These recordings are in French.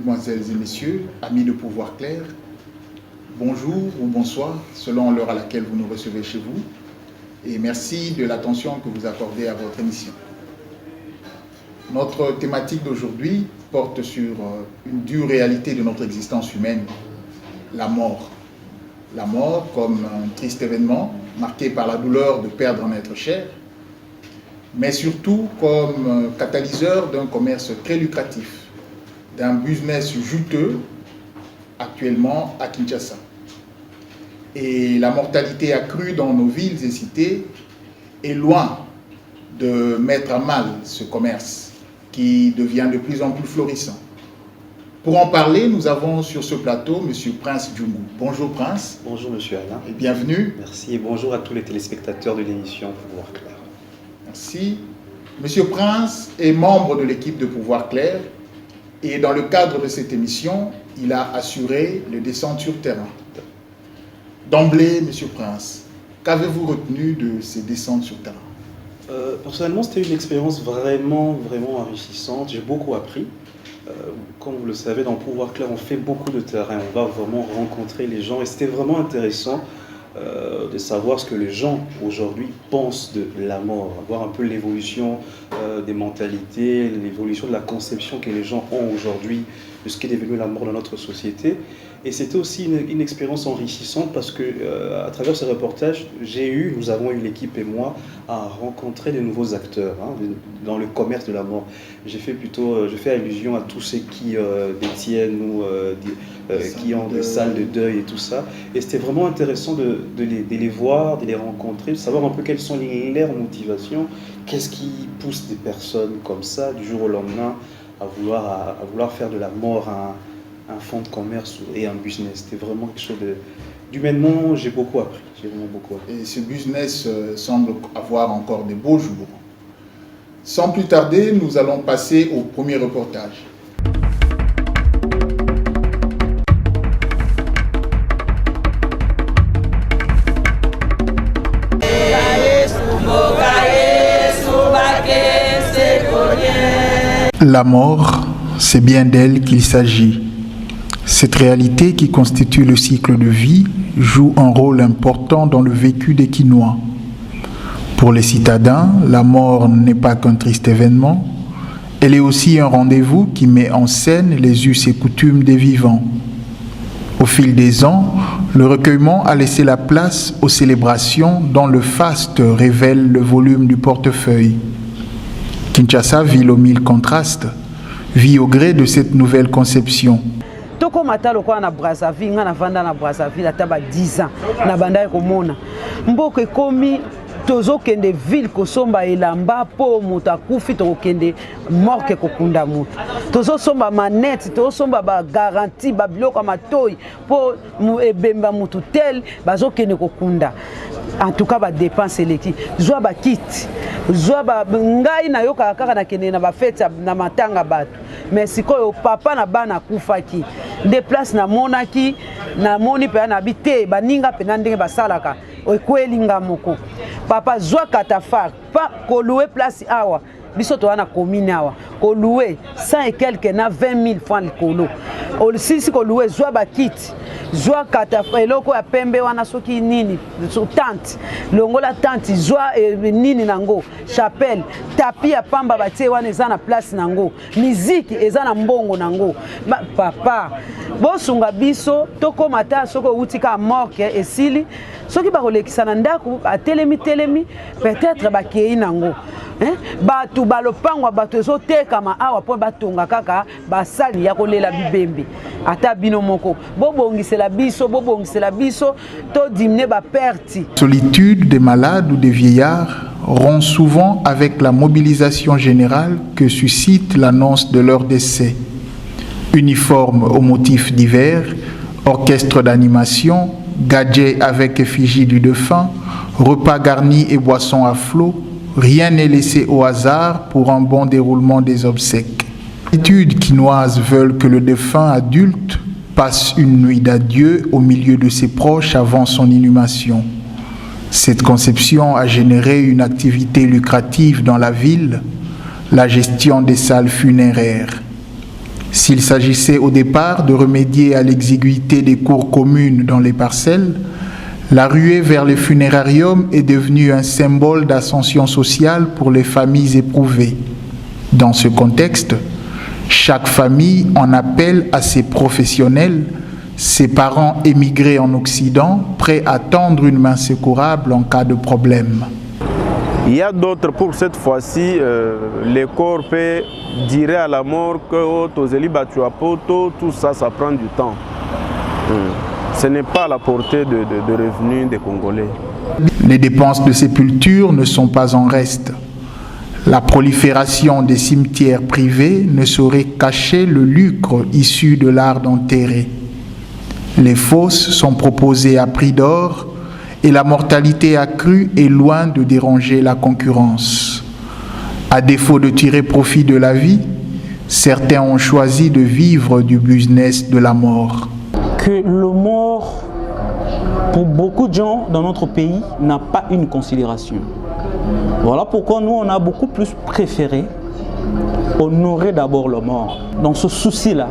mesdemoiselles et messieurs, amis de Pouvoir Clair, bonjour ou bonsoir, selon l'heure à laquelle vous nous recevez chez vous, et merci de l'attention que vous accordez à votre émission. Notre thématique d'aujourd'hui porte sur une dure réalité de notre existence humaine, la mort. La mort comme un triste événement marqué par la douleur de perdre un être cher, mais surtout comme catalyseur d'un commerce très lucratif, d'un business juteux actuellement à Kinshasa. Et la mortalité accrue dans nos villes et cités est loin de mettre à mal ce commerce qui devient de plus en plus florissant. Pour en parler, nous avons sur ce plateau M. Prince Djungu. Bonjour Prince. Bonjour Monsieur Alain. Et bienvenue. Merci et bonjour à tous les téléspectateurs de l'émission Pouvoir Clair. Merci. M. Prince est membre de l'équipe de Pouvoir Clair et dans le cadre de cette émission, il a assuré les descentes sur terrain. D'emblée, M. Prince, qu'avez-vous retenu de ces descentes sur terrain? Personnellement, c'était une expérience vraiment enrichissante. J'ai beaucoup appris. Comme vous le savez, dans Pouvoir Clair, on fait beaucoup de terrain. On va vraiment rencontrer les gens et c'était vraiment intéressant de savoir ce que les gens aujourd'hui pensent de la mort, voir un peu l'évolution des mentalités, l'évolution de la conception que les gens ont aujourd'hui de ce qu'est devenu la mort dans notre société. Et c'était aussi une expérience enrichissante parce que à travers ce reportage, nous avons eu l'équipe et moi à rencontrer de nouveaux acteurs dans le commerce de la mort. Je fais allusion à tous ceux qui détiennent ou qui ont des salles de deuil et tout ça. Et c'était vraiment intéressant de les voir, de les rencontrer, de savoir un peu quelles sont leurs motivations, qu'est-ce qui pousse des personnes comme ça du jour au lendemain à vouloir faire de la mort un fonds de commerce et un business. C'était vraiment quelque chose d'humainement, j'ai beaucoup appris. J'ai vraiment beaucoup appris. Et ce business semble avoir encore de beaux jours. Sans plus tarder, nous allons passer au premier reportage. La mort, c'est bien d'elle qu'il s'agit. Cette réalité qui constitue le cycle de vie joue un rôle important dans le vécu des Kinois. Pour les citadins, la mort n'est pas qu'un triste événement, elle est aussi un rendez-vous qui met en scène les us et coutumes des vivants. Au fil des ans, le recueillement a laissé la place aux célébrations dont le faste révèle le volume du portefeuille. Kinshasa, ville aux mille contrastes, vit au gré de cette nouvelle conception. Toko matalo kwa na Brazzaville, nga na vanda na Brazzaville ataba 10 ans na banda komona. Mboke komi tozo kende ville kosomba elamba po muta kufi to kende morke kokunda mutu. Tozo somba manette, tozo somba ba garantie ba biloko matoi po ebemba mutu tel bazo kende kokunda. En tout cas ba dépense eleki. Zwa ba kit. Zwa ba ngai na yoka kaka na kende na ba fête na matanga bato. Mais sikoyo papa na bana kufaki. Des places na monaki na moni pe na bité baninga pe na ndenge basalaka okwelinga moko papa zwa katafar pa ko louer place awa biso to wana commune awa ko louer 100 et quelques na 20 000 francs likolo si ko louer zwa ba kit zwa katafar eloko ya pembe wana soki nini so tante longola tante zwa nini nango chapelle tapi ya pamba batie wana eza na place nango musique eza na mbongo nango papa bosunga biso toko mata soko utika morke esili soki bakolekisa na ndako atelemi peut-être bakei nango batu balopangwa batu ezotekama awa po batonga kaka basali ya kolela bibembe ata bino moko bobongisela biso to dimne ba perti. Solitude des malades ou des vieillards rompt souvent avec la mobilisation générale que suscite l'annonce de leur décès. Uniformes aux motifs divers, orchestre d'animation, gadgets avec effigie du défunt, repas garnis et boissons à flot, rien n'est laissé au hasard pour un bon déroulement des obsèques. Les études quinoises veulent que le défunt adulte passe une nuit d'adieu au milieu de ses proches avant son inhumation. Cette conception a généré une activité lucrative dans la ville, la gestion des salles funéraires. S'il s'agissait au départ de remédier à l'exiguïté des cours communes dans les parcelles, la ruée vers les funérariums est devenue un symbole d'ascension sociale pour les familles éprouvées. Dans ce contexte, chaque famille en appelle à ses professionnels, ses parents émigrés en Occident, prêts à tendre une main secourable en cas de problème. Il y a d'autres, pour cette fois-ci, les corps peuvent dire à la mort que tout ça, ça prend du temps. Ce n'est pas à la portée de revenus des Congolais. Les dépenses de sépulture ne sont pas en reste. La prolifération des cimetières privés ne saurait cacher le lucre issu de l'art d'enterrer. Les fosses sont proposées à prix d'or et la mortalité accrue est loin de déranger la concurrence. À défaut de tirer profit de la vie, certains ont choisi de vivre du business de la mort. Que le mort, pour beaucoup de gens dans notre pays, n'a pas une considération. Voilà pourquoi nous, on a beaucoup plus préféré honorer d'abord le mort. Dans ce souci-là,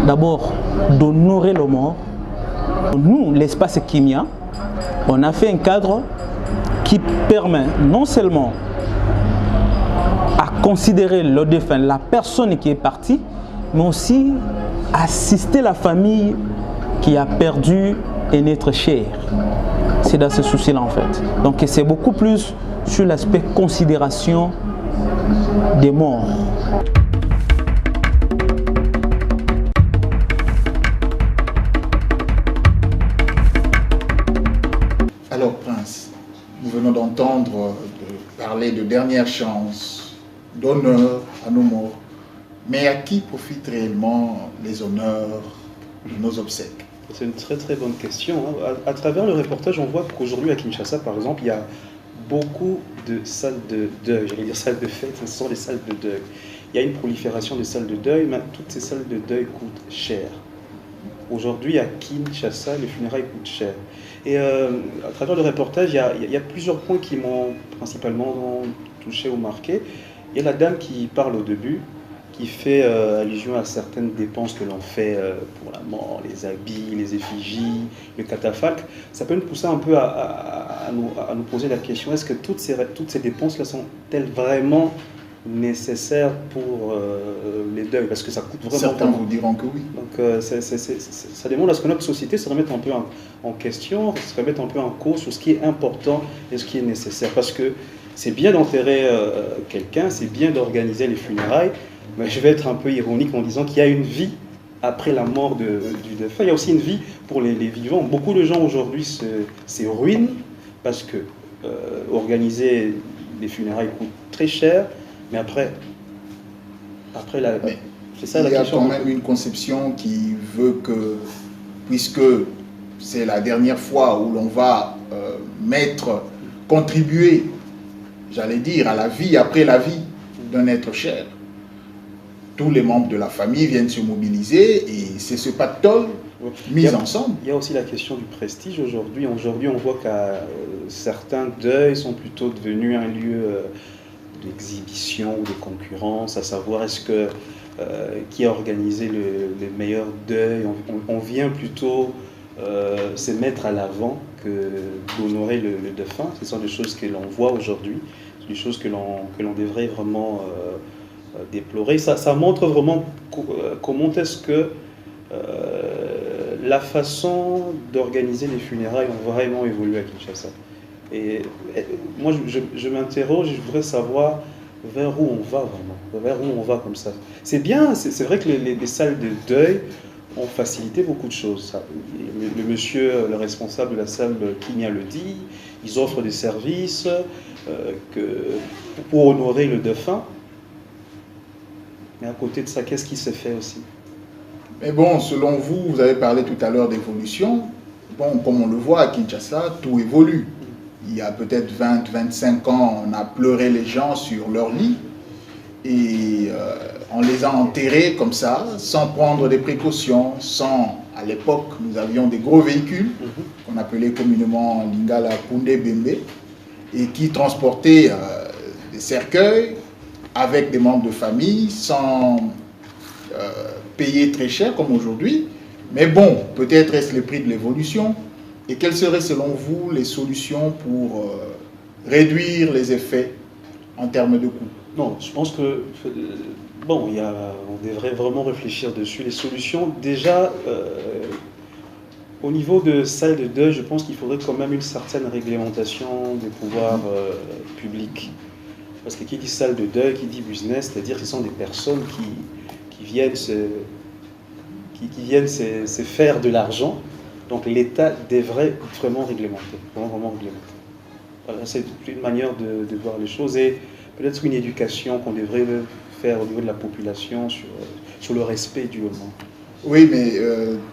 d'abord d'honorer le mort, nous, l'espace Kimia, on a fait un cadre qui permet non seulement à considérer le défunt, la personne qui est partie, mais aussi assister la famille qui a perdu un être cher. C'est dans ce souci-là en fait. Donc c'est beaucoup plus sur l'aspect considération des morts. Alors Prince, nous venons d'entendre parler de dernière chance, d'honneur à nos morts. Mais à qui profitent réellement les honneurs de nos obsèques? C'est une très très bonne question. À travers le reportage, on voit qu'aujourd'hui à Kinshasa, par exemple, il y a beaucoup de salles de deuil. J'allais dire salles de fête, ce sont des salles de deuil. Il y a une prolifération des salles de deuil, mais toutes ces salles de deuil coûtent cher. Aujourd'hui, à Kinshasa, les funérailles coûtent cher. Et à travers le reportage, il y a plusieurs points qui m'ont principalement touché ou marqué. Il y a la dame qui parle au début, qui fait allusion à certaines dépenses que l'on fait pour la mort, les habits, les effigies, le catafalque. Ça peut nous pousser un peu à nous poser la question, est-ce que toutes ces dépenses-là sont-elles vraiment nécessaires pour les deuils? Parce que ça coûte vraiment... Certains vous diront que oui. Donc ça démontre à ce que notre société se remette un peu en question, se remette un peu en cause sur ce qui est important et ce qui est nécessaire. Parce que c'est bien d'enterrer quelqu'un, c'est bien d'organiser les funérailles, mais je vais être un peu ironique en disant qu'il y a une vie après la mort du défunt. Il y a aussi une vie pour les vivants. Beaucoup de gens aujourd'hui se ruinent parce que organiser les funérailles coûte très cher, mais après c'est ça la question. Il y a quand même une conception qui veut que, puisque c'est la dernière fois où l'on va contribuer, j'allais dire, à la vie après la vie d'un être cher, tous les membres de la famille viennent se mobiliser et c'est ce pactole mis ensemble. Il y a aussi la question du prestige aujourd'hui. Aujourd'hui, on voit que certains deuils sont plutôt devenus un lieu d'exhibition ou de concurrence, à savoir est-ce que qui a organisé les meilleurs deuils. On vient plutôt se mettre à l'avant que d'honorer le défunt. Ce sont des choses que l'on voit aujourd'hui, des choses que l'on devrait vraiment déplorer. Ça montre vraiment comment est-ce que la façon d'organiser les funérailles ont vraiment évolué à Kinshasa. Et moi, je m'interroge, je voudrais savoir vers où on va vraiment, vers où on va comme ça. C'est bien, c'est vrai que les salles de deuil ont facilité beaucoup de choses. Le monsieur, le responsable de la salle Kimia le dit, ils offrent des services pour honorer le défunt. Mais à côté de ça, qu'est-ce qui se fait aussi? Mais bon, selon vous, vous avez parlé tout à l'heure d'évolution. Bon, comme on le voit à Kinshasa, tout évolue. Il y a peut-être 20, 25 ans, on a pleuré les gens sur leur lit et on les a enterrés comme ça, sans prendre des précautions, à l'époque, nous avions des gros véhicules qu'on appelait communément Lingala Kunde Bembe et qui transportaient des cercueils avec des membres de famille sans payer très cher comme aujourd'hui. Mais bon, peut-être est-ce le prix de l'évolution. Et quelles seraient selon vous les solutions pour réduire les effets en termes de coûts? Non, je pense que bon, on devrait vraiment réfléchir dessus. Les solutions, déjà, au niveau de salle de deuil, je pense qu'il faudrait quand même une certaine réglementation des pouvoirs publics. Parce que qui dit salle de deuil, qui dit business, c'est-à-dire que ce sont des personnes qui viennent se faire de l'argent. Donc l'État devrait vraiment réglementer. Vraiment réglementer. Voilà, c'est une manière de voir les choses. Et peut-être une éducation qu'on devrait faire au niveau de la population sur le respect dû aux morts. Oui, mais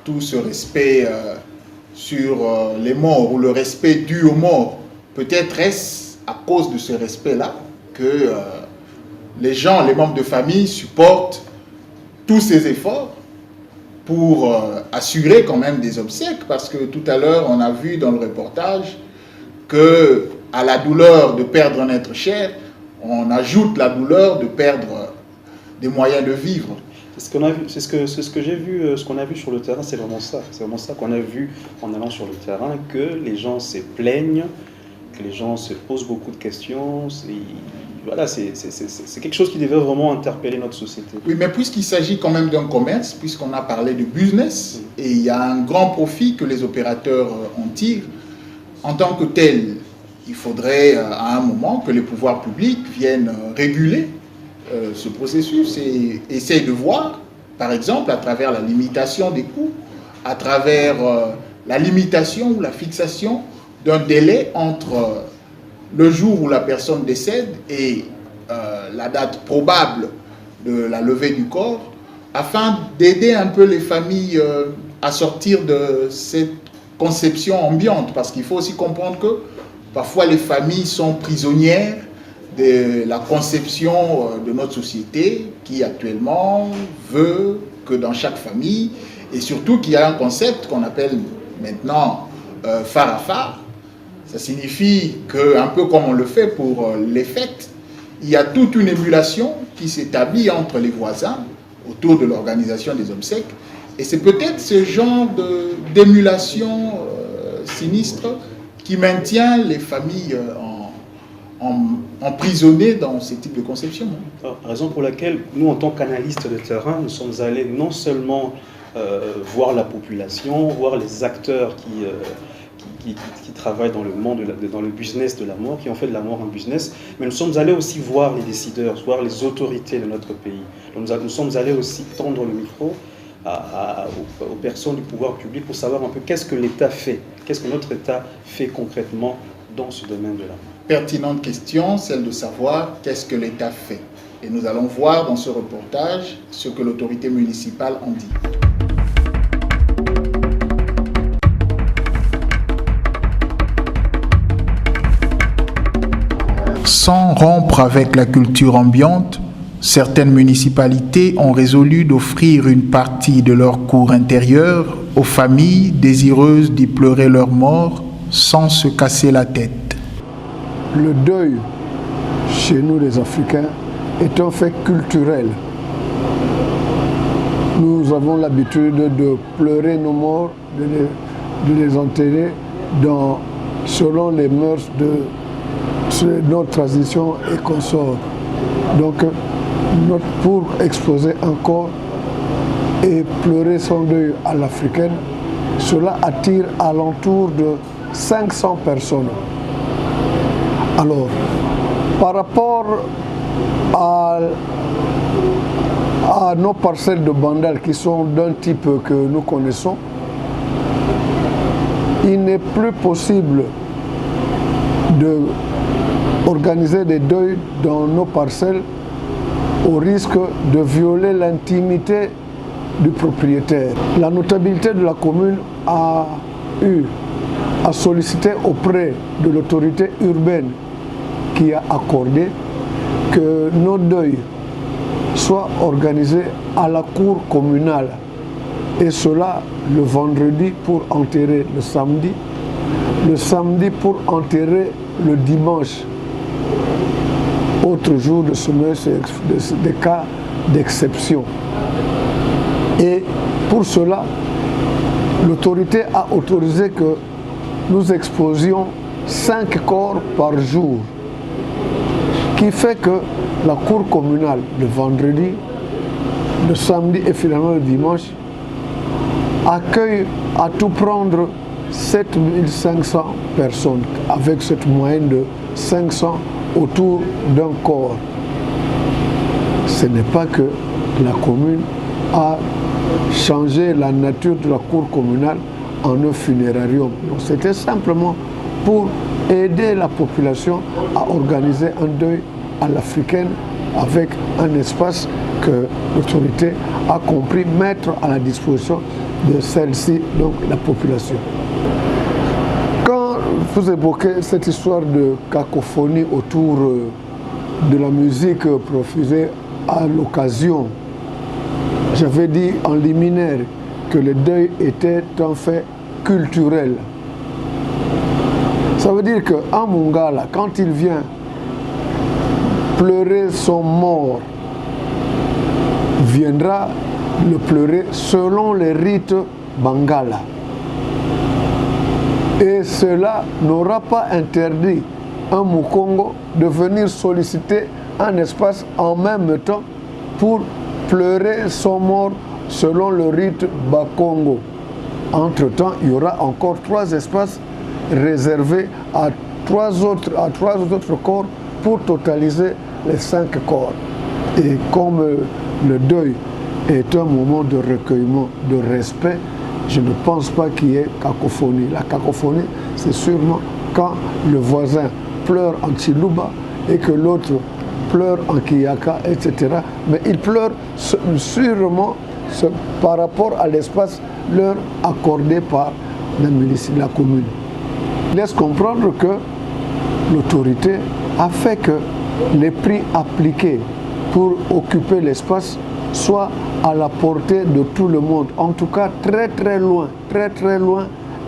tout ce respect sur les morts ou le respect dû aux morts, peut-être est-ce à cause de ce respect-là que les gens, les membres de famille supportent tous ces efforts pour assurer quand même des obsèques, parce que tout à l'heure on a vu dans le reportage que à la douleur de perdre un être cher, on ajoute la douleur de perdre des moyens de vivre. C'est ce qu'on a vu, c'est ce que j'ai vu, ce qu'on a vu sur le terrain, c'est vraiment ça. C'est vraiment ça qu'on a vu en allant sur le terrain, que les gens se plaignent, que les gens se posent beaucoup de questions. Voilà, c'est quelque chose qui devait vraiment interpeller notre société. Oui, mais puisqu'il s'agit quand même d'un commerce, puisqu'on a parlé de business, et il y a un grand profit que les opérateurs en tirent, en tant que tel, il faudrait à un moment que les pouvoirs publics viennent réguler ce processus et essayent de voir, par exemple, à travers la limitation des coûts, à travers la limitation ou la fixation d'un délai entre le jour où la personne décède et la date probable de la levée du corps, afin d'aider un peu les familles à sortir de cette conception ambiante, parce qu'il faut aussi comprendre que parfois les familles sont prisonnières de la conception de notre société qui actuellement veut que dans chaque famille, et surtout qu'il y a un concept qu'on appelle maintenant phare à phare. Ça signifie que, un peu comme on le fait pour les fêtes, il y a toute une émulation qui s'établit entre les voisins autour de l'organisation des obsèques. Et c'est peut-être ce genre d'émulation sinistre qui maintient les familles emprisonnées dans ce type de conception. Raison pour laquelle nous, en tant qu'analystes de terrain, nous sommes allés non seulement voir la population, voir les acteurs qui travaillent dans le monde, dans le business de la mort, qui ont fait de la mort un business, mais nous sommes allés aussi voir les décideurs, voir les autorités de notre pays. Donc nous sommes allés aussi tendre le micro aux personnes du pouvoir public pour savoir un peu qu'est-ce que l'État fait, qu'est-ce que notre État fait concrètement dans ce domaine de la mort. Pertinente question, celle de savoir qu'est-ce que l'État fait. Et nous allons voir dans ce reportage ce que l'autorité municipale en dit. Sans rompre avec la culture ambiante, certaines municipalités ont résolu d'offrir une partie de leur cour intérieure aux familles désireuses d'y pleurer leur mort sans se casser la tête. Le deuil, chez nous les Africains, est un fait culturel. Nous avons l'habitude de pleurer nos morts, de les enterrer selon les mœurs de notre tradition et consorts. Donc, pour exposer un corps et pleurer son deuil à l'africaine, cela attire alentour de 500 personnes. Alors, par rapport à nos parcelles de Bandal qui sont d'un type que nous connaissons, il n'est plus possible d'organiser des deuils dans nos parcelles au risque de violer l'intimité du propriétaire. La notabilité de la commune a sollicité auprès de l'autorité urbaine qui a accordé que nos deuils soient organisés à la cour communale, et cela le vendredi pour enterrer le samedi pour enterrer le dimanche. Autre jour de sommeil, c'est des cas d'exception. Et pour cela, l'autorité a autorisé que nous exposions 5 corps par jour, qui fait que la cour communale, le vendredi, le samedi et finalement le dimanche, accueille à tout prendre 7500 personnes, avec cette moyenne de 500 autour d'un corps. Ce n'est pas que la commune a changé la nature de la cour communale en un funérarium. C'était simplement pour aider la population à organiser un deuil à l'africaine avec un espace que l'autorité a compris mettre à la disposition de celle-ci, donc la population. Quand vous évoquez cette histoire de cacophonie autour de la musique profusée à l'occasion, j'avais dit en liminaire que le deuil était un fait culturel. Ça veut dire qu'un Mongala, quand il vient pleurer son mort, viendra le pleurer selon les rites Bangala. Et cela n'aura pas interdit un Mukongo de venir solliciter un espace en même temps pour pleurer son mort selon le rite Bakongo. Entre-temps, il y aura encore 3 espaces réservés à 3 autres corps pour totaliser les 5 corps. Et comme le deuil est un moment de recueillement, de respect, je ne pense pas qu'il y ait cacophonie. La cacophonie, c'est sûrement quand le voisin pleure en Chiluba et que l'autre pleure en Kiyaka, etc. Mais il pleure sûrement par rapport à l'espace leur accordé par la commune. Laisse comprendre que l'autorité a fait que les prix appliqués pour occuper l'espace soient à la portée de tout le monde, en tout cas très loin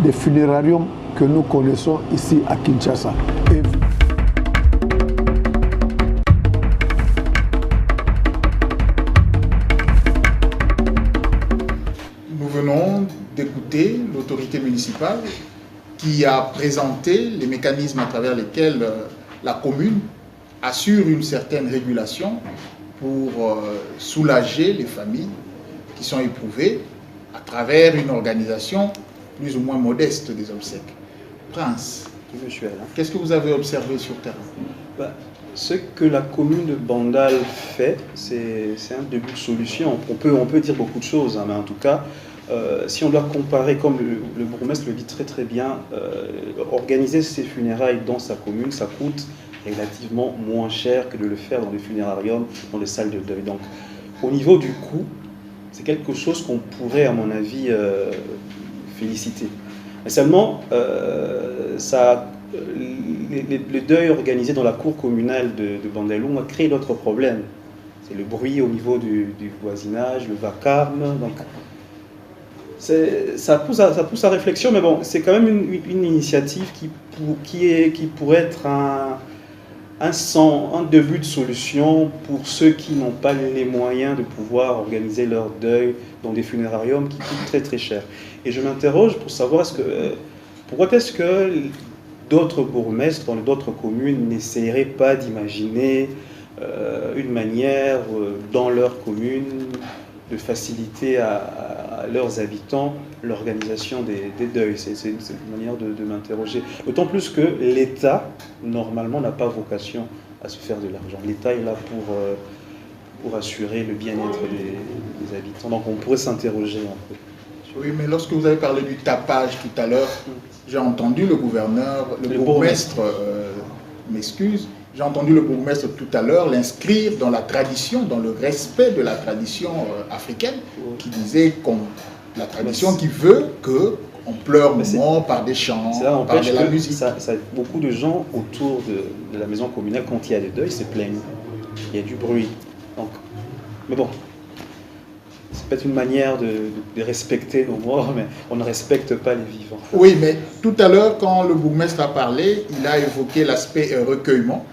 des funérariums que nous connaissons ici à Kinshasa. Nous venons d'écouter l'autorité municipale qui a présenté les mécanismes à travers lesquels la commune assure une certaine régulation pour soulager les familles qui sont éprouvées à travers une organisation plus ou moins modeste des obsèques. Prince, qu'est-ce que vous avez observé sur terrain? Ce que la commune de Bandal fait, c'est un début de solution. On peut dire beaucoup de choses, hein, mais en tout cas, si on doit comparer, comme le bourgmestre le dit très bien, organiser ses funérailles dans sa commune, ça coûte relativement moins cher que de le faire dans des funérariums, dans des salles de deuil. Donc, au niveau du coût, c'est quelque chose qu'on pourrait, à mon avis, féliciter. Mais seulement, le deuil organisé dans la cour communale de Bandalung a créé d'autres problèmes. C'est le bruit au niveau du voisinage, le vacarme. Donc, ça pousse à réflexion, mais bon, c'est quand même une initiative qui pourrait être un début de solution pour ceux qui n'ont pas les moyens de pouvoir organiser leur deuil dans des funérariums qui coûtent très cher. Et je m'interroge pour savoir pourquoi est-ce que d'autres bourgmestres dans d'autres communes n'essaieraient pas d'imaginer une manière dans leur commune de faciliter à leurs habitants l'organisation des deuils. C'est une manière de m'interroger. D'autant plus que l'État, normalement, n'a pas vocation à se faire de l'argent. L'État est là pour assurer le bien-être des habitants. Donc on pourrait s'interroger un peu. Oui, mais lorsque vous avez parlé du tapage tout à l'heure, j'ai entendu le bourgmestre, m'excuse, j'ai entendu le bourgmestre tout à l'heure l'inscrire dans la tradition, dans le respect de la tradition africaine, qui disait la tradition qui veut qu'on pleure mort par des chants, par de la musique. Beaucoup de gens autour de la maison communale, quand il y a des deuils, se plaignent. Il y a du bruit. Donc, mais bon, c'est peut-être une manière de respecter nos morts, mais on ne respecte pas les vivants. Oui, mais tout à l'heure, quand le bourgmestre a parlé, il a évoqué l'aspect recueillement,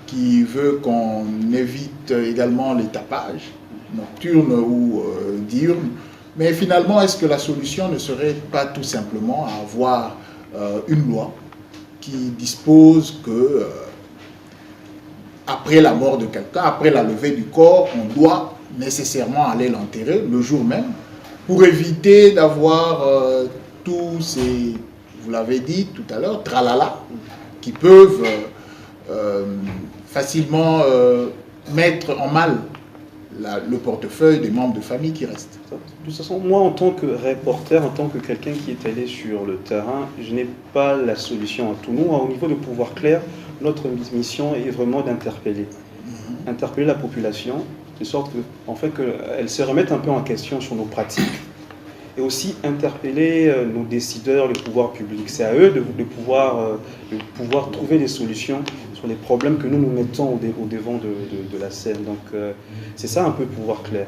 qui veut qu'on évite également les tapages, nocturnes ou diurnes, Mais finalement, est-ce que la solution ne serait pas tout simplement à avoir une loi qui dispose que après la mort de quelqu'un, après la levée du corps, on doit nécessairement aller l'enterrer le jour même pour éviter d'avoir tous ces, vous l'avez dit tout à l'heure, tralala, qui peuvent facilement mettre en mal le portefeuille des membres de famille qui restent. De toute façon, moi, en tant que reporter, en tant que quelqu'un qui est allé sur le terrain, je n'ai pas la solution à tout. Nous, au niveau de Pouvoir Clair, notre mission est vraiment d'interpeller. Interpeller la population, de sorte qu'elle se remette un peu en question sur nos pratiques. Et aussi interpeller nos décideurs, le pouvoir public. C'est à eux de pouvoir trouver des solutions sur les problèmes que nous nous mettons au devant de la scène. Donc c'est ça un peu Pouvoir Clair.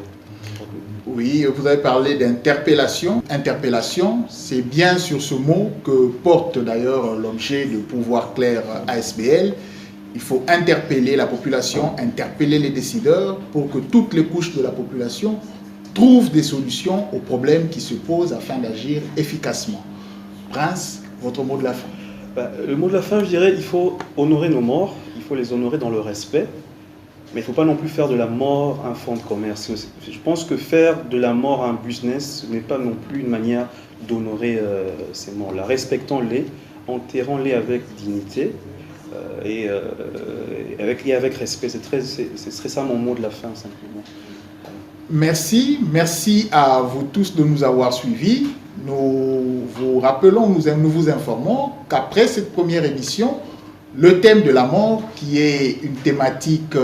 Oui, vous avez parlé d'interpellation. Interpellation, c'est bien sur ce mot que porte d'ailleurs l'objet de Pouvoir Clair ASBL. Il faut interpeller la population, interpeller les décideurs pour que toutes les couches de la population trouvent des solutions aux problèmes qui se posent afin d'agir efficacement. Prince, votre mot de la fin. Le mot de la fin, je dirais, il faut honorer nos morts, il faut les honorer dans le respect, mais il ne faut pas non plus faire de la mort un fonds de commerce. Je pense que faire de la mort un business n'est pas non plus une manière d'honorer ces morts-là. Respectons-les, enterrons-les avec dignité et avec respect. Ce serait ça mon mot de la fin, simplement. Merci à vous tous de nous avoir suivis. Nous vous rappelons, nous vous informons qu'après cette première émission, le thème de la mort, qui est une thématique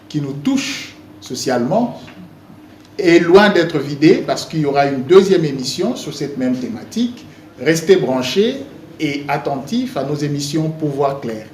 qui nous touche socialement, est loin d'être vidé parce qu'il y aura une deuxième émission sur cette même thématique. Restez branchés et attentifs à nos émissions Pouvoir Clair.